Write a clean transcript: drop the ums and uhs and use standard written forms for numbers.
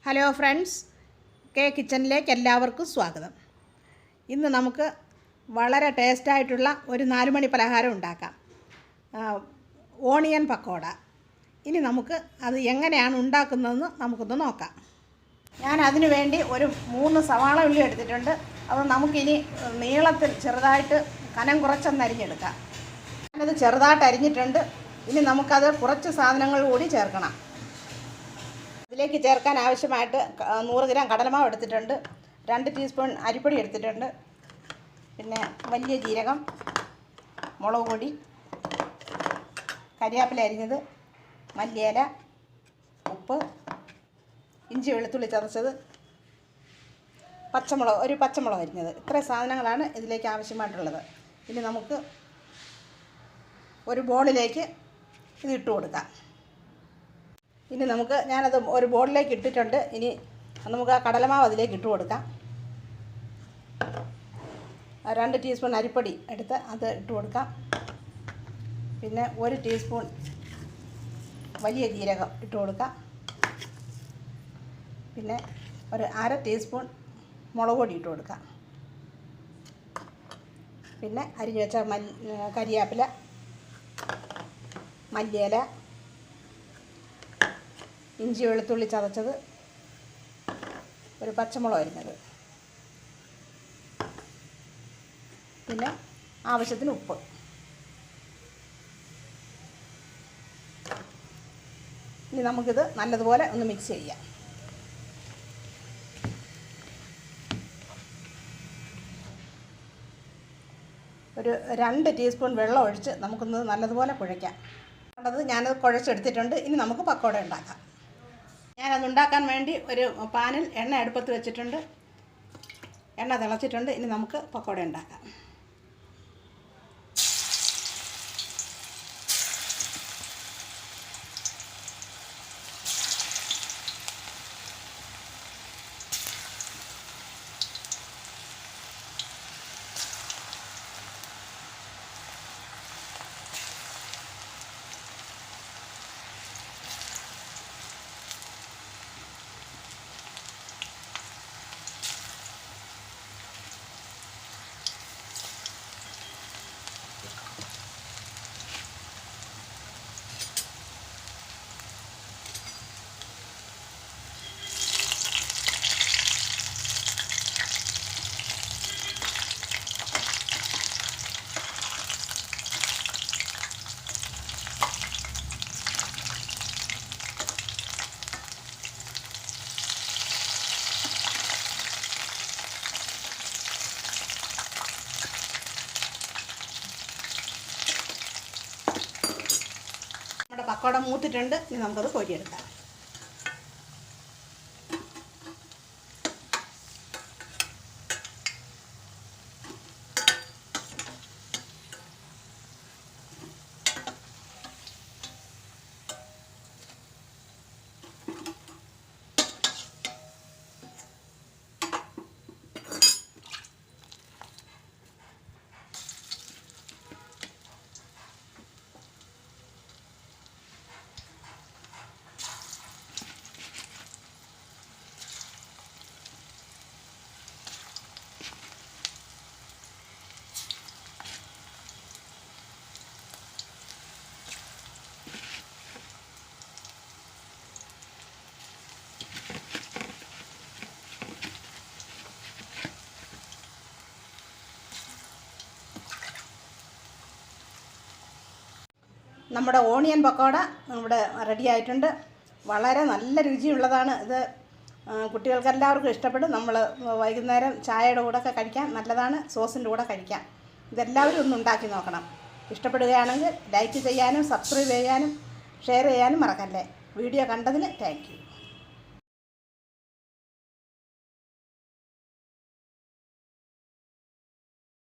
Hello friends, K കിച്ചണിലേക്ക് എല്ലാവർക്കും സ്വാഗതം. ഇന്ന് നമുക്ക് വളരെ ടേസ്റ്റായിട്ടുള്ള ഒരു 4 മണി പലഹാരം ഉണ്ടാക്കാം, ഓണിയൻ പക്കോട. ഇനി നമുക്ക് അത് എങ്ങനെയാണ് ഉണ്ടാക്കുന്നതെന്ന് നമുക്കൊന്ന് നോക്കാം. ഞാൻ അതിനു വേണ്ടി ഒരു 3 സവാള ഉള്ളി എടുത്തിട്ടുണ്ട്. അത് നമുക്കിനി നീളത്തിൽ ചെറുതായിട്ട് കനം കുറച്ചൊന്ന് അരിഞ്ഞെടുക്കാം. ഞാനത് ചെറുതായിട്ട് അരിഞ്ഞിട്ടുണ്ട്. ഇനി നമുക്കത് കുറച്ച് സാധനങ്ങൾ കൂടി ചേർക്കണം. ഇതിലേക്ക് ചേർക്കാൻ ആവശ്യമായിട്ട് 100 ഗ്രാം കടലമാവ് എടുത്തിട്ടുണ്ട്, 2 ടീസ്പൂൺ അരിപ്പൊടി എടുത്തിട്ടുണ്ട്, പിന്നെ വലിയ ജീരകം, മുളക് പൊടി, കരിയാപ്പില അരിഞ്ഞത്, മല്ലിയില, ഉപ്പ്, ഇഞ്ചി വെളുത്തുള്ളി ചതച്ചത്, ഒരു പച്ചമുളക് അരിഞ്ഞത്. ഇത്രയും സാധനങ്ങളാണ് ഇതിലേക്ക് ആവശ്യമായിട്ടുള്ളത്. ഇനി നമുക്ക് ഒരു ബോളിലേക്ക് ഇത് ഇട്ട് കൊടുക്കാം. ഇനി ഞാനത് ഒരു ബോളിലേക്ക് ഇട്ടിട്ടുണ്ട്. ഇനി നമുക്ക് ആ കടലമാവ് അതിലേക്ക് ഇട്ട് കൊടുക്കാം. 2 ടീസ്പൂൺ അരിപ്പൊടി എടുത്ത് അത് ഇട്ട് കൊടുക്കാം. പിന്നെ 1 ടീസ്പൂൺ വലിയ ജീരകം ഇട്ട് കൊടുക്കാം. പിന്നെ ഒരു 1/2 ടീസ്പൂൺ മുളക് പൊടി ഇട്ട് കൊടുക്കാം. പിന്നെ അരിഞ്ഞു വെച്ച കരിയാപ്പില, മല്ലിയില, ഇഞ്ചി വെളുത്തുള്ളി ചതച്ചത്, ഒരു പച്ചമുളക് അരിഞ്ഞത്, പിന്നെ ആവശ്യത്തിന് ഉപ്പ്. ഇനി നമുക്കിത് നല്ലതുപോലെ ഒന്ന് മിക്സ് ചെയ്യാം. ഒരു 2 ടീസ്പൂൺ വെള്ളം ഒഴിച്ച് നമുക്കൊന്ന് നല്ലതുപോലെ കുഴയ്ക്കാം. ഞാനത് കുഴച്ചെടുത്തിട്ടുണ്ട്. ഇനി നമുക്ക് പക്കോട ഉണ്ടാക്കാം. ഞാനത് ഉണ്ടാക്കാൻ വേണ്ടി ഒരു പാനിൽ എണ്ണ അടുപ്പത്ത് വെച്ചിട്ടുണ്ട്. എണ്ണ തിളച്ചിട്ടുണ്ട്. ഇനി നമുക്ക് പക്കോട ഉണ്ടാക്കാം. പക്കോട മൂത്തിട്ടുണ്ട്. ഇനി നമുക്കത് കോരിയെടുക്കാം. നമ്മുടെ ഓണിയൻ പക്കോട ഇവിടെ റെഡി ആയിട്ടുണ്ട്. വളരെ നല്ല രുചിയുള്ളതാണ് ഇത്. കുട്ടികൾക്കെല്ലാവർക്കും ഇഷ്ടപ്പെടും. നമ്മൾ വൈകുന്നേരം ചായയുടെ കൂടെയൊക്കെ കഴിക്കാൻ നല്ലതാണ്. സോസിൻ്റെ കൂടെ കഴിക്കാം. ഇതെല്ലാവരും ഒന്ന് ഉണ്ടാക്കി നോക്കണം. ഇഷ്ടപ്പെടുകയാണെങ്കിൽ ലൈക്ക് ചെയ്യാനും സബ്സ്ക്രൈബ് ചെയ്യാനും ഷെയർ ചെയ്യാനും മറക്കല്ലേ. വീഡിയോ കണ്ടതിന് താങ്ക് യു.